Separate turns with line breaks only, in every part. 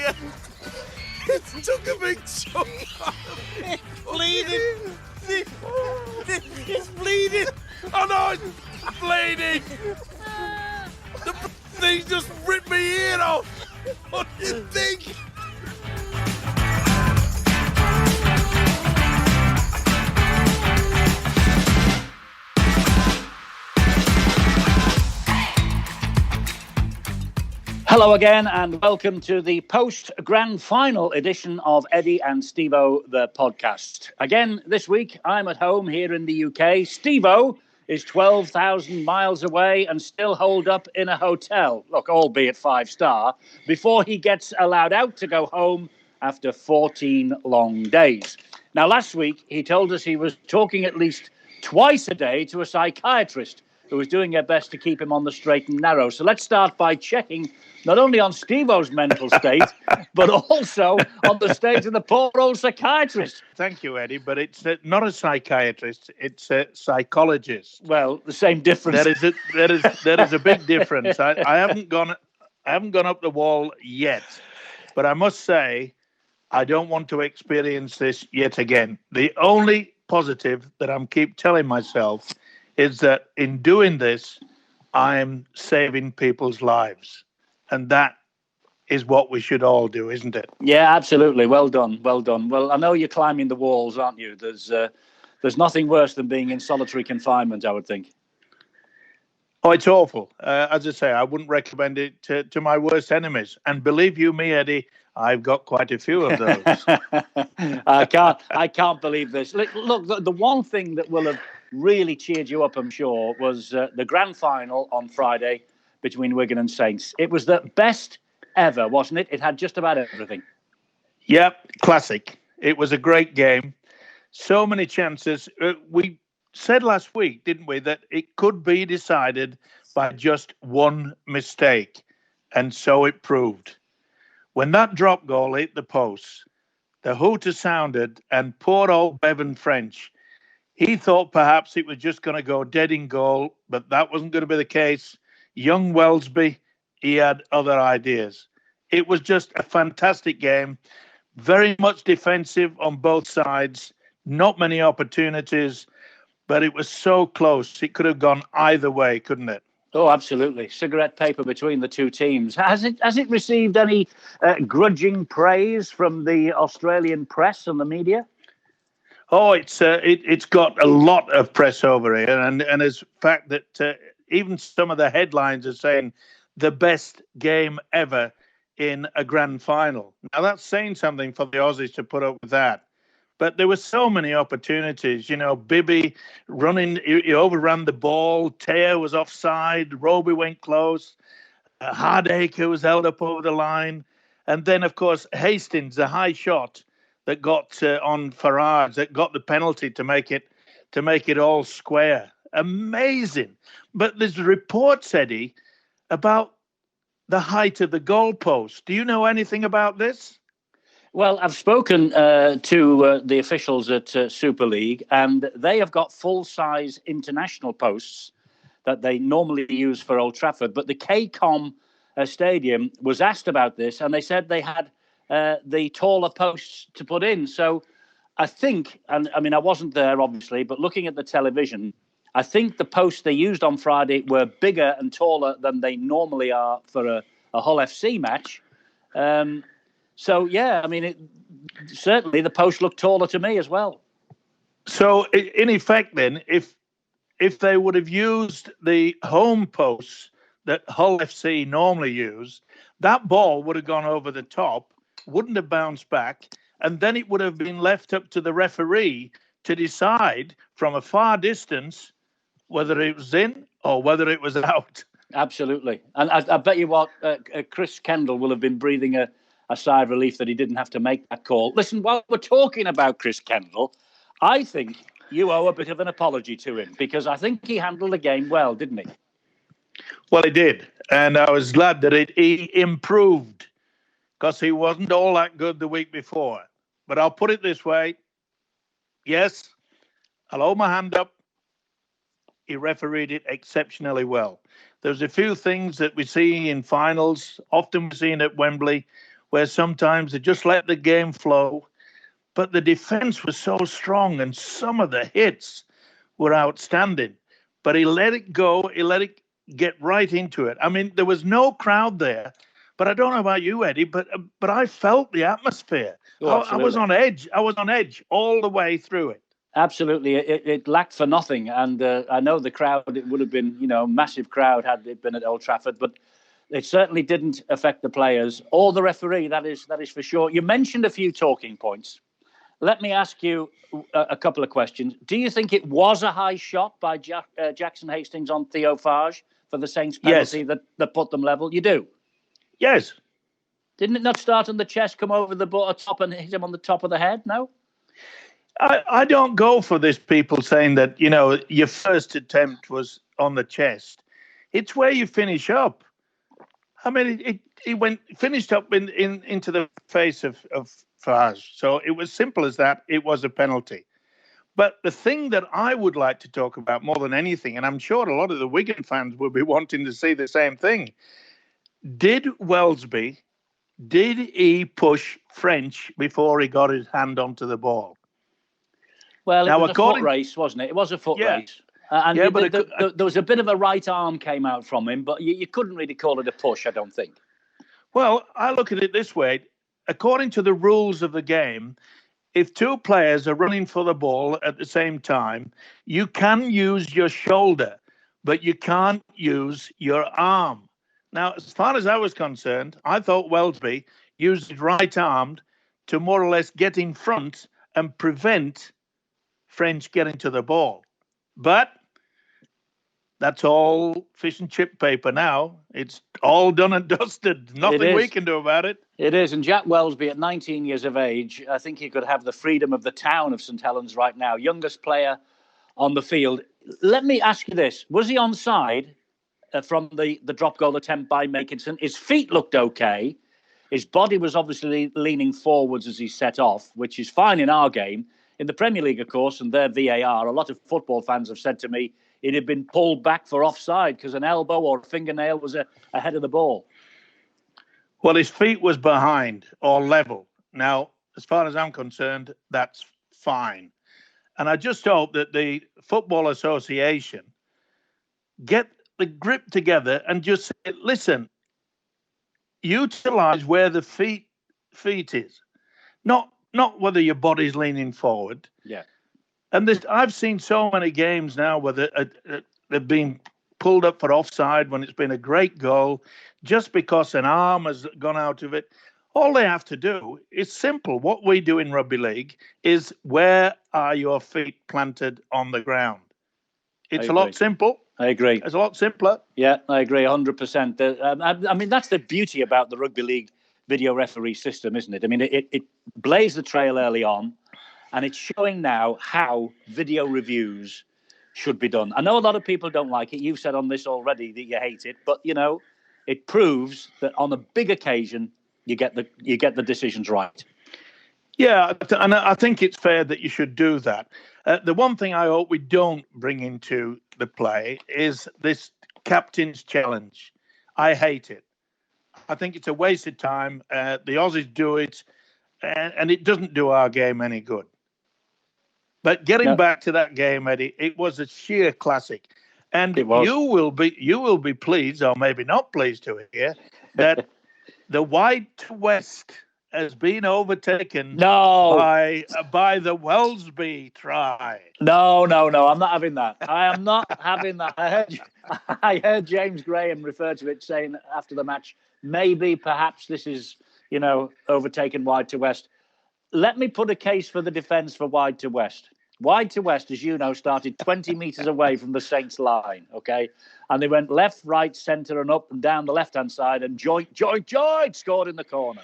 It took a big chunk out of me.
Bleeding.
It's bleeding. Oh no, it's bleeding. The thing just ripped my ear off. What do you think?
Hello again and welcome to the post-grand final edition of Eddie and Stevo, the podcast. Again, this week, I'm at home here in the UK. Stevo is 12,000 miles away and still holed up in a hotel, look, albeit 5-star, before he gets allowed out to go home after 14 long days. Now, last week, he told us he was talking at least twice a day to a psychiatrist who was doing her best to keep him on the straight and narrow. So let's start by checking not only on Stevo's mental state, but also on the state of the poor old psychiatrist.
Thank you, Eddie, but it's not a psychiatrist, it's a psychologist.
Well, the same difference.
There is a big difference. I haven't gone up the wall yet, but I must say I don't want to experience this yet again. The only positive that I'm keep telling myself is that in doing this, I'm saving people's lives. And that is what we should all do, isn't it?
Yeah, absolutely. Well done. Well done. Well, I know you're climbing the walls, aren't you? There's nothing worse than being in solitary confinement, I would think.
Oh, it's awful. As I say, I wouldn't recommend it to my worst enemies. And believe you me, Eddie, I've got quite a few of those.
I can't believe this. Look, the one thing that will have really cheered you up, I'm sure, was the grand final on Friday between Wigan and Saints. It was the best ever, wasn't it? It had just about everything.
Yep, classic. It was a great game. So many chances. We said last week, didn't we, that it could be decided by just one mistake. And so it proved. When that drop goal hit the post, the hooter sounded, and poor old Bevan French, he thought perhaps it was just going to go dead in goal, but that wasn't going to be the case. Young Welsby, he had other ideas. It was just a fantastic game, very much defensive on both sides, not many opportunities, but it was so close. It could have gone either way, couldn't it?
Oh, absolutely. Cigarette paper between the two teams. Has it received any grudging praise from the Australian press and the media?
Oh, it's got a lot of press over here, and as the fact that even some of the headlines are saying the best game ever in a grand final. Now, that's saying something for the Aussies to put up with that. But there were so many opportunities. You know, Bibby running, he overran the ball. Teo was offside. Roby went close. Hardacre was held up over the line. And then, of course, Hastings, the high shot that got on Farage, that got the penalty to make it all square. Amazing. But there's reports, Eddie, about the height of the goalpost. Do you know anything about this?
Well, I've spoken to the officials at Super League, and they have got full-size international posts that they normally use for Old Trafford. But the KCOM Stadium was asked about this, and they said they had the taller posts to put in. So I think, and I mean, I wasn't there, obviously, but looking at the television, I think the posts they used on Friday were bigger and taller than they normally are for a Hull FC match. So, yeah, I mean, certainly the post looked taller to me as well.
So, in effect, then, if they would have used the home posts that Hull FC normally use, that ball would have gone over the top, wouldn't have bounced back, and then it would have been left up to the referee to decide from a far distance whether it was in or whether it was out.
Absolutely. And I bet you what, Chris Kendall will have been breathing a sigh of relief that he didn't have to make that call. Listen, while we're talking about Chris Kendall, I think you owe a bit of an apology to him, because I think he handled the game well, didn't he?
Well, he did. And I was glad that he improved, because he wasn't all that good the week before. But I'll put it this way. Yes, I'll hold my hand up. He refereed it exceptionally well. There's a few things that we see in finals, often we're seeing at Wembley, where sometimes they just let the game flow. But the defense was so strong, and some of the hits were outstanding. But he let it go. He let it get right into it. I mean, there was no crowd there, but I don't know about you, Eddie, but I felt the atmosphere.
Oh,
I was on edge. I was on edge all the way through it.
Absolutely. It lacked for nothing. And I know the crowd, it would have been, massive crowd had it been at Old Trafford, but it certainly didn't affect the players or the referee. That is for sure. You mentioned a few talking points. Let me ask you a couple of questions. Do you think it was a high shot by Jackson Hastings on Theo Farge for the Saints penalty that put them level? You do?
Yes.
Didn't it not start on the chest, come over the top and hit him on the top of the head? No?
I don't go for this, people saying that, your first attempt was on the chest. It's where you finish up. I mean, it finished up into the face of Farge. So it was simple as that. It was a penalty. But the thing that I would like to talk about more than anything, and I'm sure a lot of the Wigan fans will be wanting to see the same thing, did he push French before he got his hand onto the ball?
Well, it was a foot race, wasn't it? It was a foot race. And there was a bit of a right arm came out from him, but you couldn't really call it a push, I don't think.
Well, I look at it this way. According to the rules of the game, if two players are running for the ball at the same time, you can use your shoulder, but you can't use your arm. Now, as far as I was concerned, I thought Welsby used his right arm to more or less get in front and prevent French getting to the ball. But that's all fish and chip paper now. It's all done and dusted. Nothing we can do about it.
It is. And Jack Welsby, at 19 years of age, I think he could have the freedom of the town of St Helens right now. Youngest player on the field. Let me ask you this. Was he onside from the drop goal attempt by Makinson? His feet looked okay. His body was obviously leaning forwards as he set off, which is fine in our game. In the Premier League, of course, and their VAR, a lot of football fans have said to me it had been pulled back for offside because an elbow or a fingernail was ahead of the ball.
Well, his feet was behind or level. Now, as far as I'm concerned, that's fine. And I just hope that the Football Association get the grip together and just say, listen, utilize where the feet is, not whether your body's leaning forward.
Yeah.
And I've seen so many games now where they've been pulled up for offside when it's been a great goal, just because an arm has gone out of it. All they have to do is simple. What we do in rugby league is, where are your feet planted on the ground? It's a lot simple.
I agree.
It's a lot simpler.
Yeah, I agree 100%. I mean, that's the beauty about the rugby league video referee system, isn't it? I mean, it blazed the trail early on, and it's showing now how video reviews should be done. I know a lot of people don't like it. You've said on this already that you hate it, but it proves that on a big occasion you get the decisions right.
Yeah, and I think it's fair that you should do that. The one thing I hope we don't bring into the play is this captain's challenge. I hate it. I think it's a waste of time. The Aussies do it, and it doesn't do our game any good. But getting back to that game, Eddie, it was a sheer classic. And you will be pleased, or maybe not pleased to hear, that the wide to west has been overtaken by the Welsby try.
No, I'm not having that. I am not having that. I heard James Graham refer to it, saying after the match, maybe, perhaps this is, overtaken wide to west. Let me put a case for the defence for wide to west. Wide to west, as you know, started 20 metres away from the Saints line, okay? And they went left, right, centre and up and down the left-hand side, and joint, scored in the corner.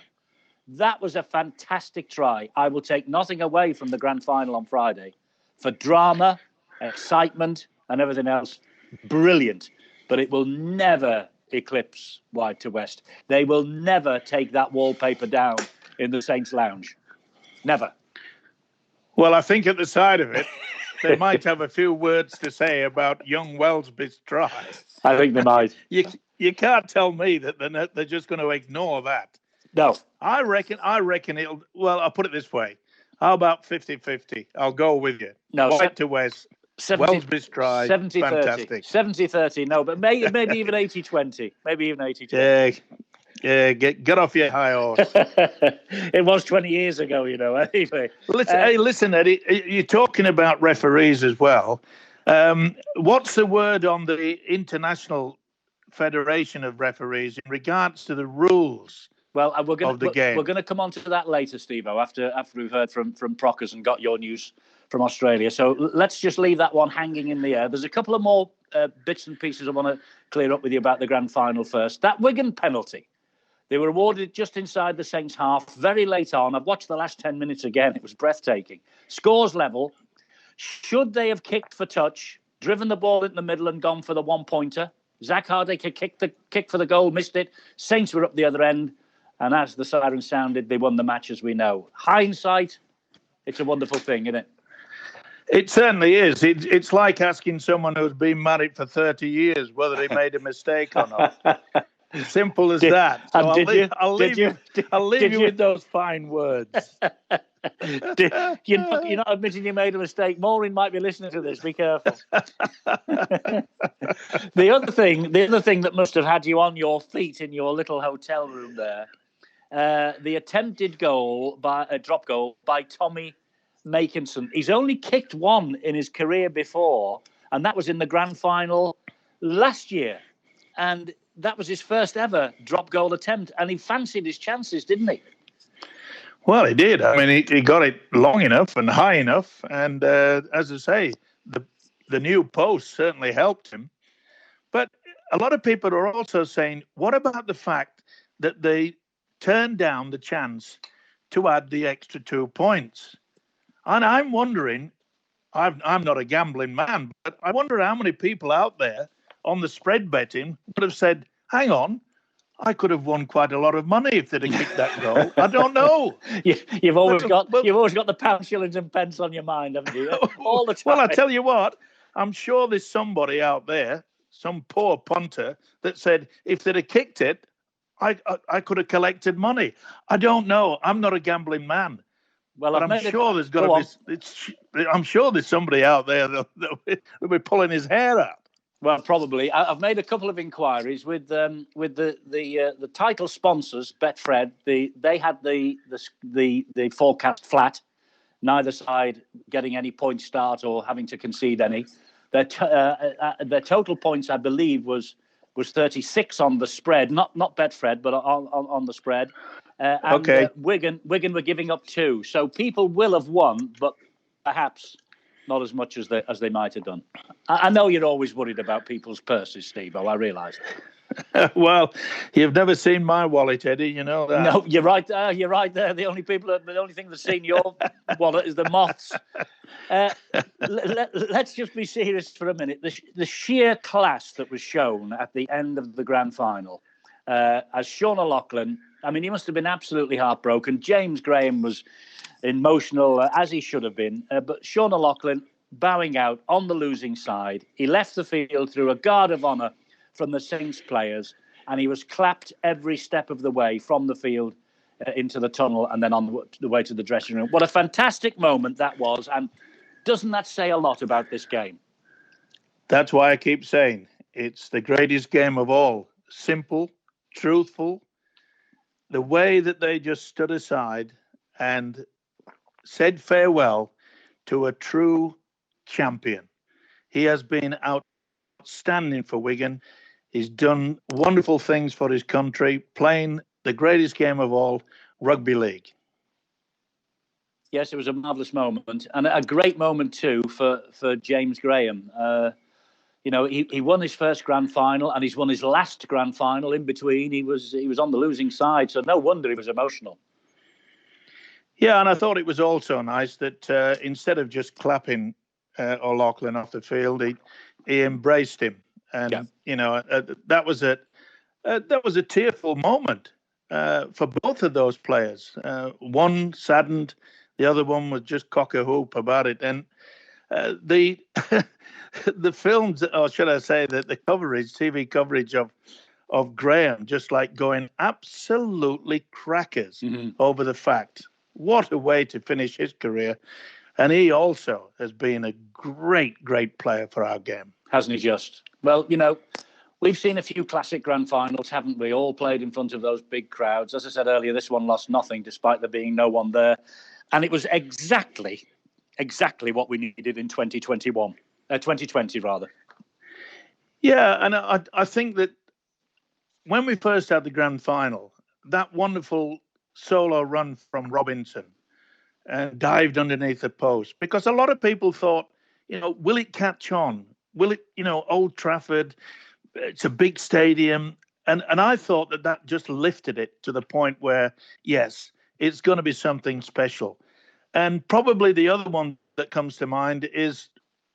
That was a fantastic try. I will take nothing away from the grand final on Friday. For drama, excitement and everything else, brilliant. But it will never eclipse wide to west. They will never take that wallpaper down in the Saints Lounge. Never.
Well, I think at the side of it, they might have a few words to say about young Welsby's try.
I think they might.
You can't tell me that they're just going to ignore that.
No.
I reckon it'll. Well, I'll put it this way. How about 50-50? I'll go with you.
No,
White to West.
70,
Wellsby's try.
70-30.
Fantastic.
70-30. No, but maybe even 80-20. Maybe even 80-20.
Yeah. Get off your high horse.
It was 20 years ago, Anyway.
Listen, Eddie. You're talking about referees as well. What's the word on the International Federation of Referees in regards to the rules?
Well, we're going
game.
to come on to that later, Stevo, after we've heard from Proctors and got your news from Australia. So let's just leave that one hanging in the air. There's a couple of more bits and pieces I want to clear up with you about the grand final first. That Wigan penalty. They were awarded just inside the Saints' half, very late on. I've watched the last 10 minutes again. It was breathtaking. Scores level. Should they have kicked for touch, driven the ball in the middle and gone for the one-pointer? Zach Hardacre kick for the goal, missed it. Saints were up the other end. And as the siren sounded, they won the match, as we know. Hindsight, it's a wonderful thing, isn't it?
It certainly is. It's like asking someone who's been married for 30 years whether they made a mistake or not. Simple as that. So I'll leave you with those fine words.
You're not admitting you made a mistake. Maureen might be listening to this. Be careful. The other thing that must have had you on your feet in your little hotel room there, the attempted drop goal by Tommy Makinson. He's only kicked one in his career before, and that was in the grand final last year. And that was his first ever drop goal attempt, and he fancied his chances, didn't he?
Well, he did. I mean, he got it long enough and high enough, and as I say, the new post certainly helped him. But a lot of people are also saying, what about the fact that they turned down the chance to add the extra 2 points? And I'm wondering, I'm not a gambling man, but I wonder how many people out there on the spread betting would have said, hang on, I could have won quite a lot of money if they'd have kicked that goal. I don't know.
You've always got the pounds, shillings and pence on your mind, haven't you? All the time.
Well, I tell you what, I'm sure there's somebody out there, some poor punter, that said, if they'd have kicked it, I could have collected money. I don't know. I'm not a gambling man. Well, but I'm sure there's got to be. I'm sure there's somebody out there that will be pulling his hair out.
Well, probably. I've made a couple of inquiries with the title sponsors, Betfred. They had the forecast flat, neither side getting any point start or having to concede any. Their total points, I believe, was 36 on the spread, not Betfred, but on the spread.
Okay.
Wigan were giving up 2, so people will have won, but perhaps not as much as they might have done. I know you're always worried about people's purses, Stevo. I realise.
Well, you've never seen my wallet, Eddie. You know that.
No, you're right there. You're right there. The only thing that's seen your wallet is the moths. Let's just be serious for a minute. The sheer class that was shown at the end of the grand final, as Sean O'Loughlin. I mean, he must have been absolutely heartbroken. James Graham was emotional, as he should have been. But Sean O'Loughlin bowing out on the losing side. He left the field through a guard of honour from the Saints players, and he was clapped every step of the way from the field into the tunnel and then on the way to the dressing room. What a fantastic moment that was. And doesn't that say a lot about this game?
That's why I keep saying it's the greatest game of all. Simple, truthful. The way that they just stood aside and said farewell to a true champion. He has been outstanding for Wigan. He's done wonderful things for his country, playing the greatest game of all, rugby league.
Yes, it was a marvellous moment, and a great moment too for James Graham. He won his first grand final, and he's won his last grand final in between. He was on the losing side, so no wonder he was emotional.
Yeah, and I thought it was also nice that instead of just clapping O'Loughlin off the field, he embraced him, and that was a tearful moment for both of those players. One saddened, the other one was just cock a hoop about it, and the films, or should I say that the TV coverage of of Graham just like going absolutely crackers over the fact. What a way to finish his career. And he also has been a great, great player for our game.
Hasn't he just? Well, we've seen a few classic grand finals, haven't we? All played in front of those big crowds. As I said earlier, this one lost nothing despite there being no one there. And it was exactly what we needed in 2020 rather.
Yeah, and I think that when we first had the grand final, that wonderful solo run from Robinson dived underneath the post, because a lot of people thought, will it catch on? Will it, Old Trafford, it's a big stadium. And I thought that just lifted it to the point where, yes, it's going to be something special. And probably the other one that comes to mind is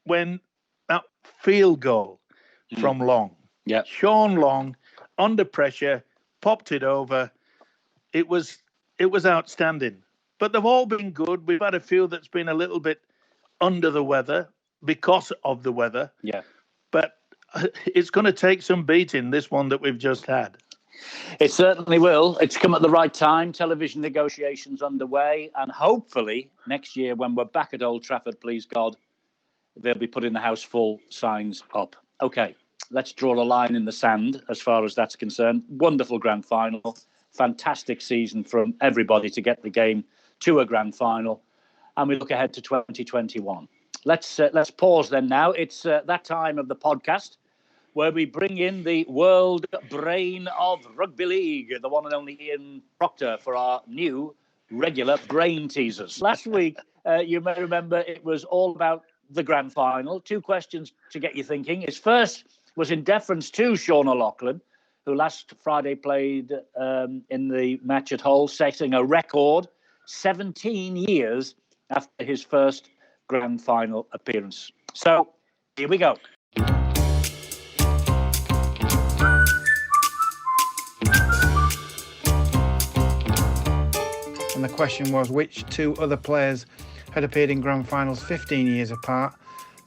when that field goal from Long.
Yeah.
Sean Long, under pressure, popped it over. It was outstanding. But they've all been good. We've had a few that's been a little bit under the weather because of the weather.
Yeah.
But it's going to take some beating, this one that we've just had.
It certainly will. It's come at the right time. Television negotiations underway. And hopefully next year when we're back at Old Trafford, please God, they'll be putting the house full signs up. Okay, let's draw a line in the sand as far as that's concerned. Wonderful grand final. Fantastic season from everybody to get the game to a grand final. And we look ahead to 2021. Let's pause then now. It's that time of the podcast where we bring in the world brain of rugby league, the one and only Ian Proctor, for our new regular brain teasers. Last week, you may remember, it was all about the grand final. 2 questions to get you thinking. His first was in deference to Sean O'Loughlin, who last Friday played in the match at Hull, setting a record 17 years after his first grand final appearance. So, here we go.
And the question was, which 2 other players had appeared in grand finals 15 years apart?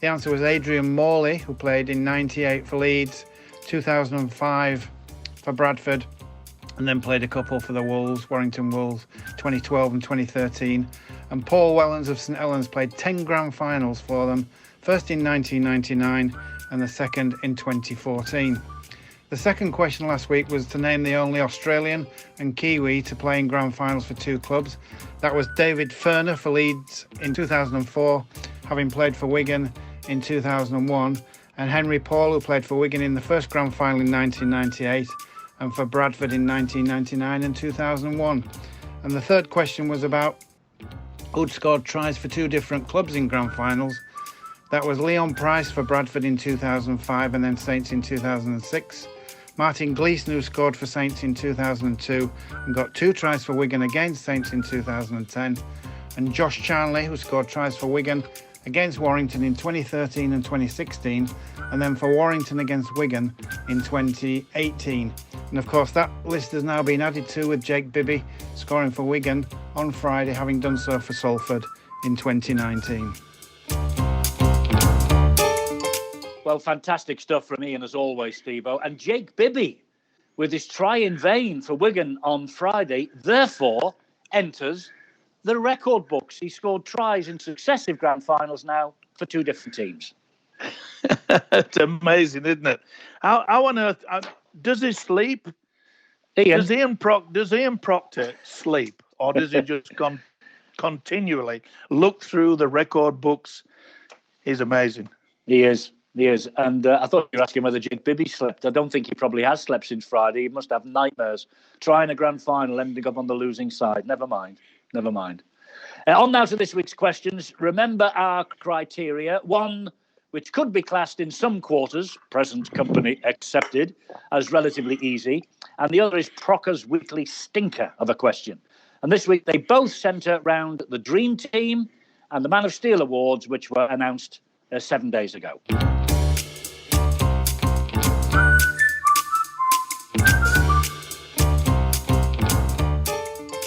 The answer was Adrian Morley, who played in 98 for Leeds, 2005 for Bradford, and then played a couple for the Wolves, Warrington Wolves, 2012 and 2013. And Paul Wellens of St Helens played 10 grand finals for them, first in 1999 and the second in 2014. The second question last week was to name the only Australian and Kiwi to play in grand finals for 2 clubs. That was David Furner for Leeds in 2004, having played for Wigan in 2001, and Henry Paul, who played for Wigan in the first grand final in 1998 and for Bradford in 1999 and 2001. And the third question was about who'd scored tries for 2 different clubs in grand finals. That was Leon Price for Bradford in 2005 and then Saints in 2006. Martin Gleeson, who scored for Saints in 2002 and got 2 tries for Wigan against Saints in 2010. And Josh Charnley, who scored tries for Wigan against Warrington in 2013 and 2016, and then for Warrington against Wigan in 2018. And of course, that list has now been added to with Jake Bibby scoring for Wigan on Friday, having done so for Salford in 2019.
Well, fantastic stuff from Ian as always, Stevo. And Jake Bibby, with his try in vain for Wigan on Friday, therefore enters the record books. He scored tries in successive grand finals now for 2 different teams.
It's amazing, isn't it? How on earth does he sleep?
Ian?
Does Ian Proctor sleep, or does he just continually look through the record books? He's amazing.
He is. And I thought you were asking whether Jake Bibby slept. I don't think he probably has slept since Friday. He must have nightmares trying a grand final, ending up on the losing side. Never mind. On now to this week's questions. Remember our criteria. 1, which could be classed in some quarters, present company accepted, as relatively easy. And the other is Proctor's weekly stinker of a question. And this week they both centre around the Dream Team and the Man of Steel Awards, which were announced 7 days ago.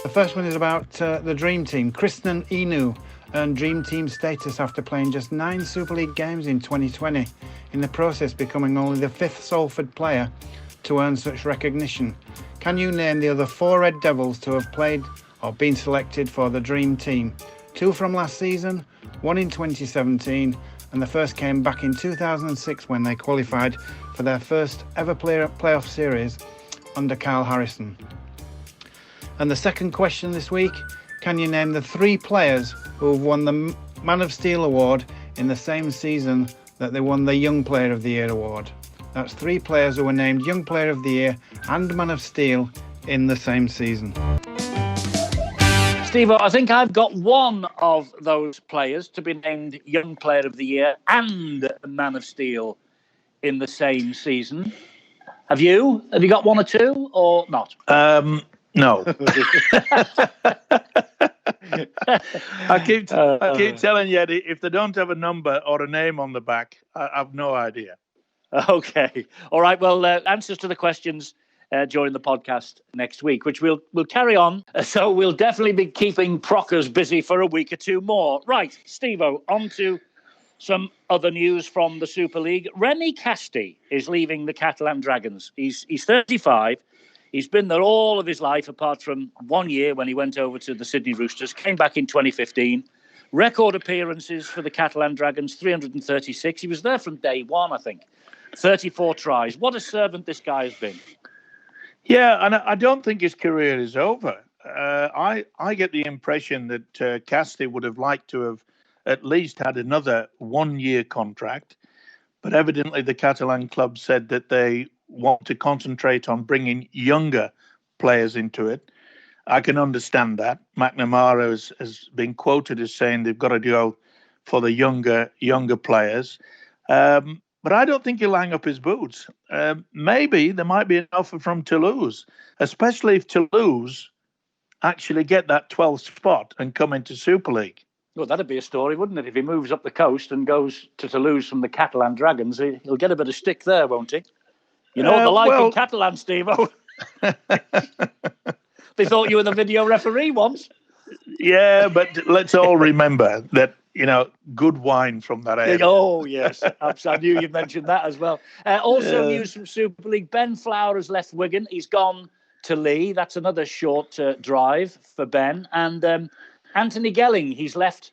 The first one is about the Dream Team. Kristen Inu earned Dream Team status after playing just 9 Super League games in 2020, in the process becoming only the 5th Salford player to earn such recognition. Can you name the other 4 Red Devils to have played or been selected for the Dream Team? 2 from last season, 1 in 2017, and the first came back in 2006 when they qualified for their first ever playoff series under Kyle Harrison. And the second question this week, can you name the 3 players who have won the Man of Steel award in the same season that they won the Young Player of the Year award? That's 3 players who were named Young Player of the Year and Man of Steel in the same season.
Stevo, I think I've got one of those players to be named Young Player of the Year and Man of Steel in the same season. Have you? Have you got 1 or 2 or not?
No. I keep telling you, if they don't have a number or a name on the back, I've no idea.
Okay. All right. Well, answers to the questions during the podcast next week, which we'll carry on. So we'll definitely be keeping Prockers busy for a week or 2 more. Right, Stevo, on to some other news from the Super League. Remy Casti is leaving the Catalan Dragons. He's 35. He's been there all of his life, apart from 1 year when he went over to the Sydney Roosters, came back in 2015. Record appearances for the Catalan Dragons, 336. He was there from day one, I think. 34 tries. What a servant this guy has been.
Yeah, and I don't think his career is over. I get the impression that Casti would have liked to have at least had another 1-year contract, but evidently the Catalan club said that they want to concentrate on bringing younger players into it. I can understand that. McNamara has been quoted as saying they've got to go for the younger players. But I don't think he'll hang up his boots. Maybe there might be an offer from Toulouse, especially if Toulouse actually get that 12th spot and come into Super League.
Well, that'd be a story, wouldn't it? If he moves up the coast and goes to Toulouse from the Catalan Dragons, he'll get a bit of stick there, won't he? You know what they're like in Catalan, Stevo. They thought you were the video referee once. Yeah,
but let's all remember that, good wine from that area.
Oh, yes. I knew you mentioned that as well. Also, news from Super League. Ben Flower has left Wigan. He's gone to Lee. That's another short drive for Ben. And Anthony Gelling, he's left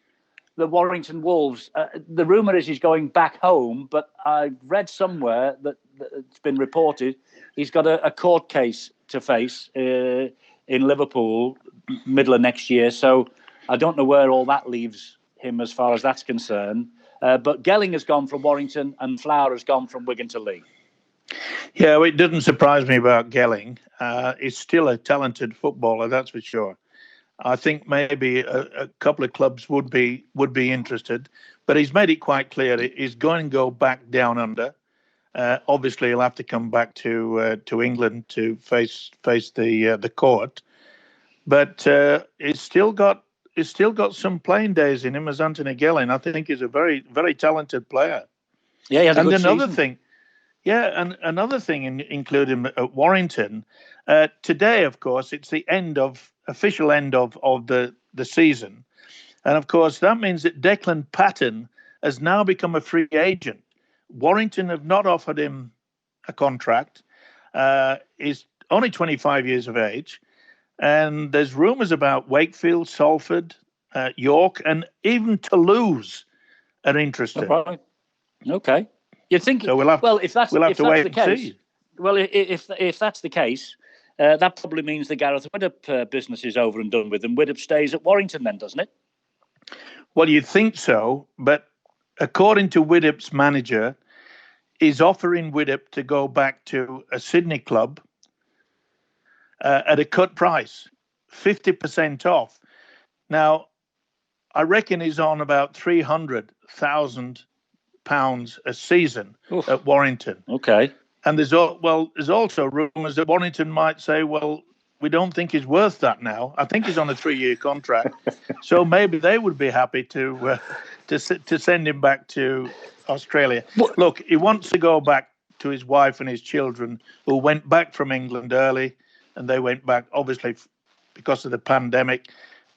the Warrington Wolves. The rumour is he's going back home, but I read somewhere that it's been reported he's got a court case to face in Liverpool middle of next year. So I don't know where all that leaves him as far as that's concerned. But Gelling has gone from Warrington and Flower has gone from Wigan to Lee.
Yeah, well, it doesn't surprise me about Gelling. He's still a talented footballer, that's for sure. I think maybe a couple of clubs would be interested, but he's made it quite clear he's going to go back down under. Obviously, he'll have to come back to England to face the court, but he's still got some playing days in him as Anthony Gelling. I think he's a very, very talented player.
Yeah, he had a good
another
season.
thing. Yeah, and another thing, including at Warrington, today, of course, it's the official end of the season. And, of course, that means that Declan Patton has now become a free agent. Warrington have not offered him a contract. He's only 25 years of age. And there's rumours about Wakefield, Salford, York, and even Toulouse are interested.
Right. Okay. You'd think.
So we'll have to wait and see.
Well, if that's the case, that probably means the Gareth Widdop business is over and done with, and Widdop stays at Warrington then, doesn't it?
Well, you'd think so, but according to Widdop's manager, he's offering Widdop to go back to a Sydney club at a cut price, 50% off. Now, I reckon he's on about £300,000 a season at Warrington.
Okay.
And there's also rumours that Warrington might say, well, we don't think he's worth that now. I think he's on a 3-year contract, so maybe they would be happy to send him back to Australia. Look, he wants to go back to his wife and his children, who went back from England early, and they went back obviously because of the pandemic,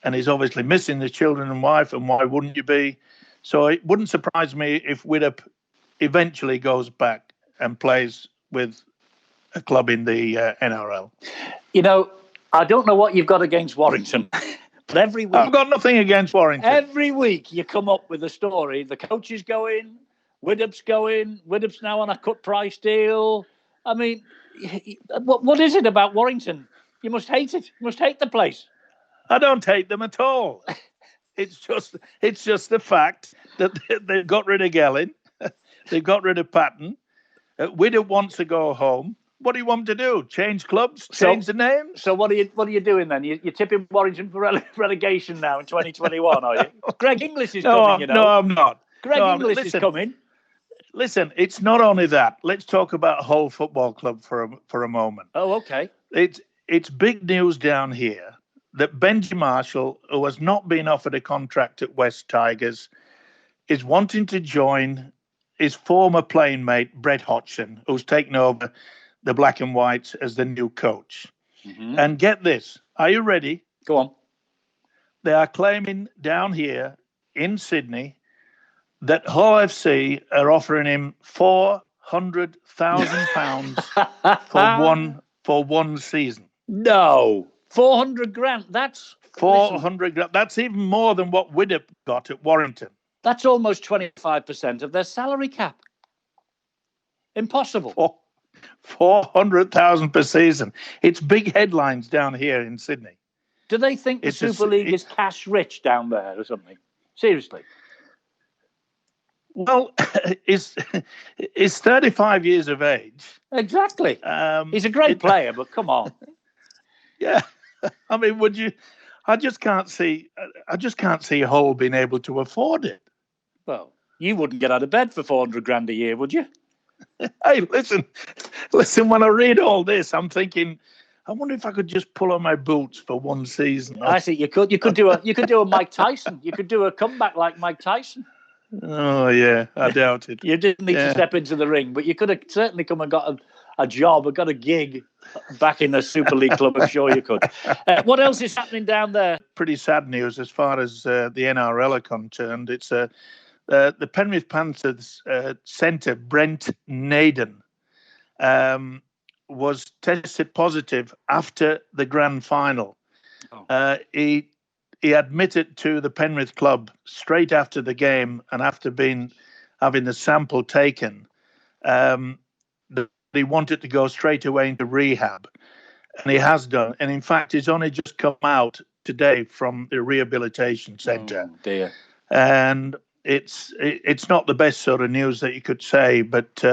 and he's obviously missing the children and wife. And why wouldn't you be? So it wouldn't surprise me if Widdop eventually goes back and plays with a club in the NRL.
You know, I don't know what you've got against Warrington, but every week...
I've got nothing against Warrington.
Every week you come up with a story. The coach is going, Widdop's going, Widdop's now on a cut price deal. I mean, what is it about Warrington? You must hate it. You must hate the place.
I don't hate them at all. It's just the fact that they got rid of Gellin, they got rid of Patton. Widdop wants to go home. What do you want to do? Change clubs? Change the name?
So what are you doing then? You're tipping Warrington for relegation now in 2021, are you? Greg Inglis is coming, you know.
No, I'm not.
Greg Inglis is coming.
Listen, it's not only that. Let's talk about Hull Football Club for a moment.
Oh, okay.
It's big news down here that Benji Marshall, who has not been offered a contract at West Tigers, is wanting to join his former playing mate, Brett Hodgson, who's taken over the Black and Whites as the new coach. Mm-hmm. And get this. Are you ready?
Go on.
They are claiming down here in Sydney that Hull FC are offering him £400,000 for one season.
No. 400 grand. That's
400 grand. That's even more than what Widdop got at Warrington.
That's almost 25% of their salary cap. Impossible.
400,000 per season. It's big headlines down here in Sydney.
Do they think the Super League is cash rich down there or something? Seriously?
Well, he's 35 years of age.
Exactly. He's a great player, but come on.
Yeah. I mean, would you? I just can't see Hull being able to afford it.
Well, you wouldn't get out of bed for 400 grand a year, would you?
Hey, listen. When I read all this, I'm thinking, I wonder if I could just pull on my boots for one season.
I think you could do a Mike Tyson. You could do a comeback like Mike Tyson.
Oh yeah, I doubt it.
You didn't need to step into the ring, but you could have certainly come and got a job or got a gig back in the Super League club. I'm sure you could. What else is happening down there?
Pretty sad news as far as the NRL are concerned. It's the Penrith Panthers centre Brent Naden was tested positive after the grand final. Oh. He admitted to the Penrith club straight after the game and after having the sample taken that he wanted to go straight away into rehab, and he has done. And in fact, he's only just come out today from the rehabilitation centre.
Oh, dear.
And it's not the best sort of news that you could say, but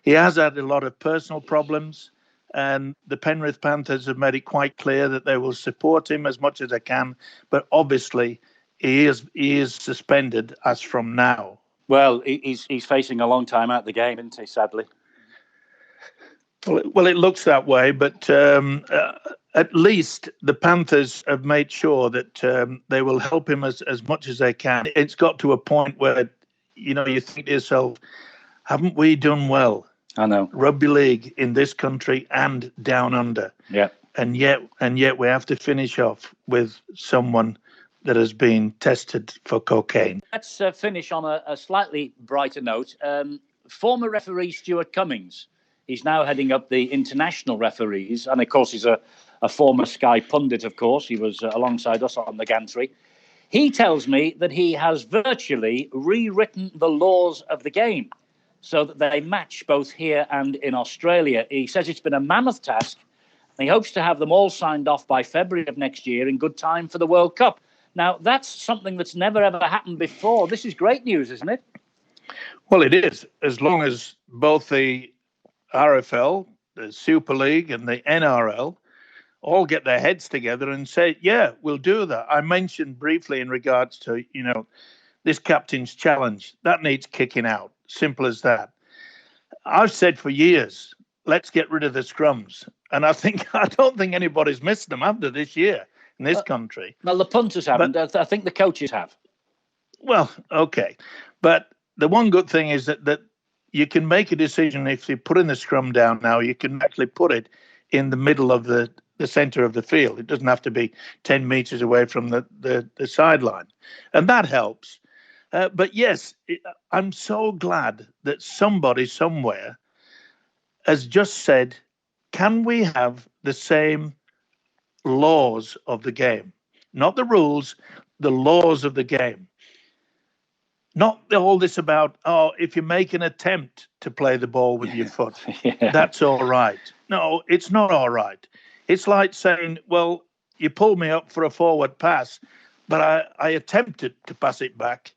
he has had a lot of personal problems. And the Penrith Panthers have made it quite clear that they will support him as much as they can. But obviously, he is suspended as from now.
Well, he's facing a long time out the game, isn't he, sadly?
Well, it looks that way. But at least the Panthers have made sure that they will help him as much as they can. It's got to a point where, you think to yourself, haven't we done well?
I know.
Rugby league in this country and down under.
Yeah.
And yet we have to finish off with someone that has been tested for cocaine.
Let's finish on a slightly brighter note. Former referee Stuart Cummings. He's now heading up the international referees. And, of course, he's a former Sky pundit, of course. He was alongside us on the gantry. He tells me that he has virtually rewritten the laws of the game so that they match both here and in Australia. He says it's been a mammoth task, and he hopes to have them all signed off by February of next year in good time for the World Cup. Now, that's something that's never, ever happened before. This is great news, isn't it?
Well, it is, as long as both the RFL, the Super League, and the NRL all get their heads together and say, yeah, we'll do that. I mentioned briefly in regards to, this captain's challenge. That needs kicking out. Simple as that. I've said for years, let's get rid of the scrums. And I don't think anybody's missed them after this year in this country.
Well, the punters haven't. I think the coaches have.
Well, okay. But the one good thing is that you can make a decision if you put in the scrum down now, you can actually put it in the middle of the centre of the field. It doesn't have to be 10 metres away from the sideline. And that helps. But yes, I'm so glad that somebody somewhere has just said can we have the same laws of the game? Not the rules, the laws of the game. Not all this about, oh, if you make an attempt to play the ball with your foot, that's all right. No, it's not all right. It's like saying, well, you pulled me up for a forward pass, but I attempted to pass it back.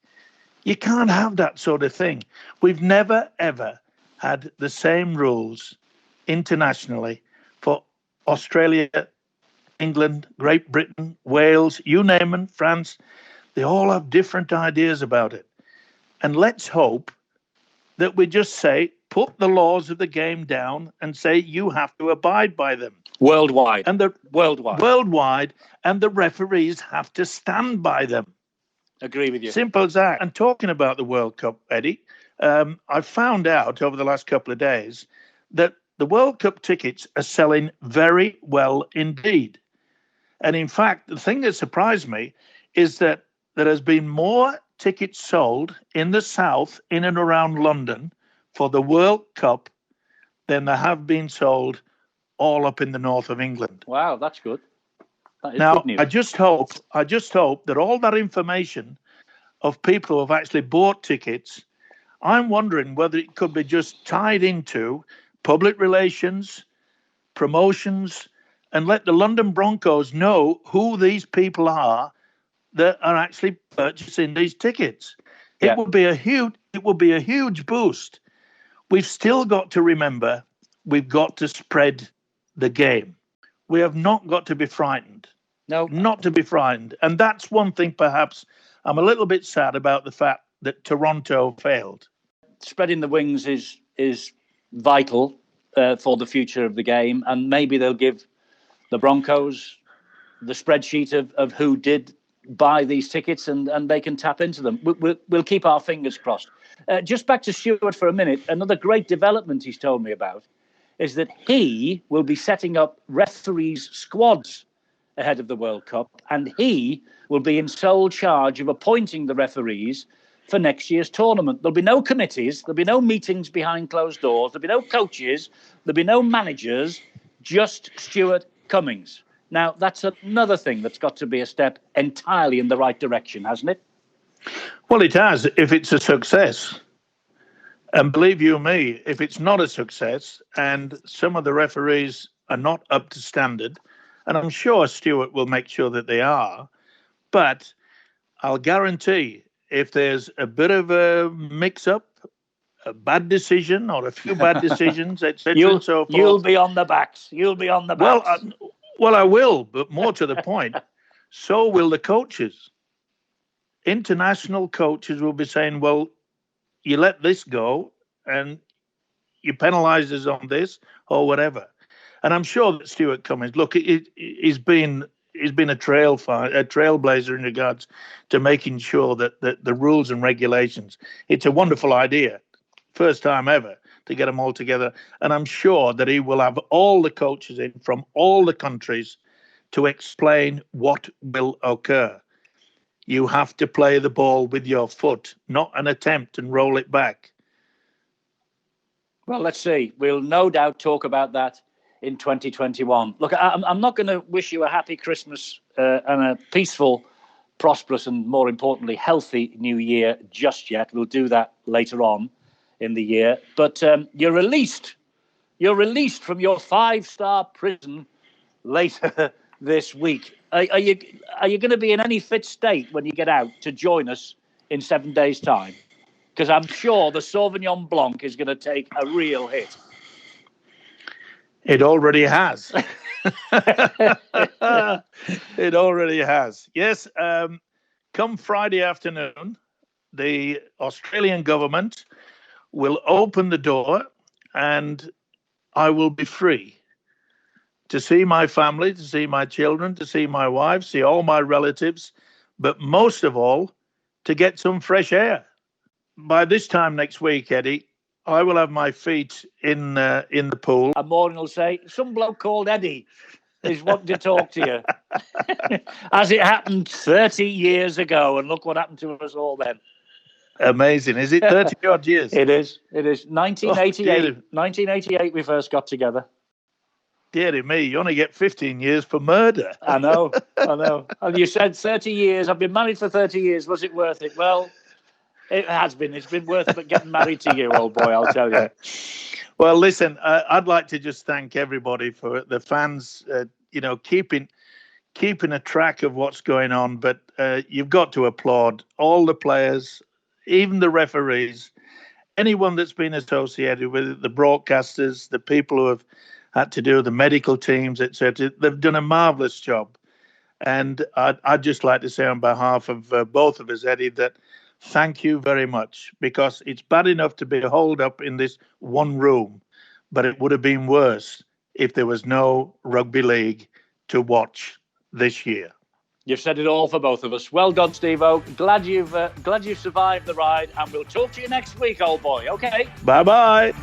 You can't have that sort of thing. We've never, ever had the same rules internationally for Australia, England, Great Britain, Wales, you name them, France. They all have different ideas about it. And let's hope that we just say, put the laws of the game down and say you have to abide by them.
Worldwide.
And worldwide, and the referees have to stand by them.
Agree with you.
Simple as that. And talking about the World Cup, Eddie, I found out over the last couple of days that the World Cup tickets are selling very well indeed. And in fact, the thing that surprised me is that there has been more tickets sold in the south, in and around London, for the World Cup than there have been sold all up in the north of England.
Wow, that's good. That is
now,
good news.
I just hope that all that information of people who have actually bought tickets, I'm wondering whether it could be just tied into public relations, promotions, and let the London Broncos know who these people are that are actually purchasing these tickets. It would be a huge boost. We've still got to remember we've got to spread the game. We have not got to be frightened.
No,
not to be frightened. And that's one thing perhaps I'm a little bit sad about, the fact that Toronto failed.
Spreading the wings is vital for the future of the game, and maybe they'll give the Broncos the spreadsheet of who did buy these tickets, and they can tap into them. We'll keep our fingers crossed. Just back to Stuart for a minute. Another great development he's told me about is that he will be setting up referees' squads ahead of the World Cup, and he will be in sole charge of appointing the referees for next year's tournament. There'll be no committees, there'll be no meetings behind closed doors, there'll be no coaches, there'll be no managers, just Stuart Cummings. Now, that's another thing that's got to be a step entirely in the right direction, hasn't it?
Well, it has, if it's a success. And believe you me, if it's not a success and some of the referees are not up to standard, and I'm sure Stuart will make sure that they are, but I'll guarantee if there's a bit of a mix-up, a bad decision or a few bad decisions, etc. and so forth,
you'll be on the backs. You'll be on the backs.
Well, I will, but more to the point, so will the coaches. International coaches will be saying, well, you let this go and you penalise us on this or whatever. And I'm sure that Stuart Cummings, look, he's been a trailblazer in regards to making sure that the rules and regulations, it's a wonderful idea. First time ever to get them all together. And I'm sure that he will have all the coaches in from all the countries to explain what will occur. You have to play the ball with your foot, not an attempt and roll it back.
Well, let's see. We'll no doubt talk about that in 2021. Look, I'm not going to wish you a happy Christmas and a peaceful, prosperous, and more importantly, healthy new year just yet. We'll do that later on in the year. But you're released. You're released from your 5-star prison later this week. Are you going to be in any fit state when you get out to join us in 7 days' time? Because I'm sure the Sauvignon Blanc is going to take a real hit.
It already has. It already has. Yes. Come Friday afternoon, the Australian government will open the door and I will be free to see my family, to see my children, to see my wife, see all my relatives, but most of all, to get some fresh air. By this time next week, Eddie, I will have my feet in the pool.
And Maureen will say, some bloke called Eddie is wanting to talk to you. As it happened 30 years ago, and look what happened to us all then.
Amazing. Is it 30 odd years?
It is. 1988. 1988 we first got together.
Deary me, you only get 15 years for murder.
I know. And you said 30 years. I've been married for 30 years. Was it worth it? Well, it has been. It's been worth it getting married to you, old boy, I'll tell you.
Well, listen, I'd like to just thank everybody for the fans, keeping a track of what's going on. But you've got to applaud all the players, even the referees, anyone that's been associated with it, the broadcasters, the people who have had to do the medical teams, etc. They've done a marvellous job. And I'd just like to say on behalf of both of us, Eddie, that thank you very much, because it's bad enough to be holed up in this one room, but it would have been worse if there was no rugby league to watch this year.
You've said it all for both of us. Well done, Stevo. Glad you've survived the ride, and we'll talk to you next week, old boy. Okay?
Bye-bye.